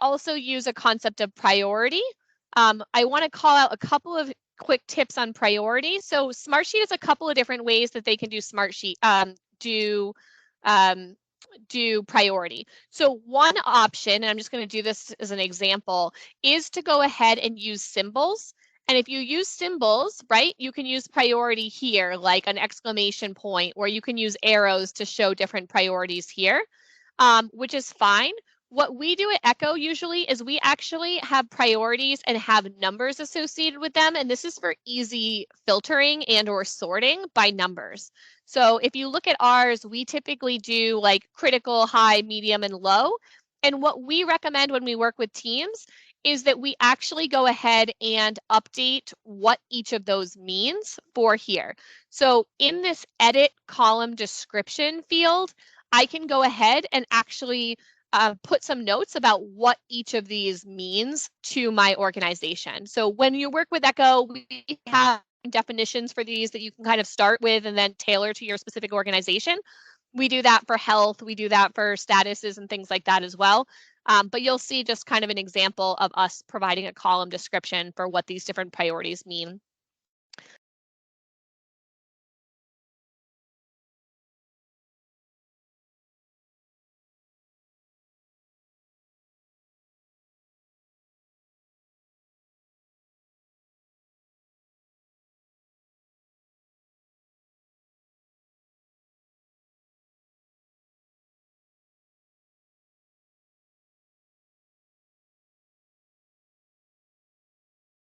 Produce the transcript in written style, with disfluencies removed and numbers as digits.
also use a concept of priority. I want to call out a couple of quick tips on priority. So Smartsheet is a couple of different ways that they can do Smartsheet, do priority. So one option, and I'm just going to do this as an example, is to go ahead and use symbols. And if you use symbols, right, you can use priority here, like an exclamation point, or you can use arrows to show different priorities here, which is fine. What we do at Echo usually is we actually have priorities and have numbers associated with them. And this is for easy filtering and or sorting by numbers. So if you look at ours, we typically do like critical, high, medium, and low. And what we recommend when we work with teams is that we actually go ahead and update what each of those means for here. So in this edit column description field, I can go ahead and actually put some notes about what each of these means to my organization. So when you work with Echo, we have definitions for these that you can kind of start with and then tailor to your specific organization. We do that for health. We do that for statuses and things like that as well. But you'll see just kind of an example of us providing a column description for what these different priorities mean.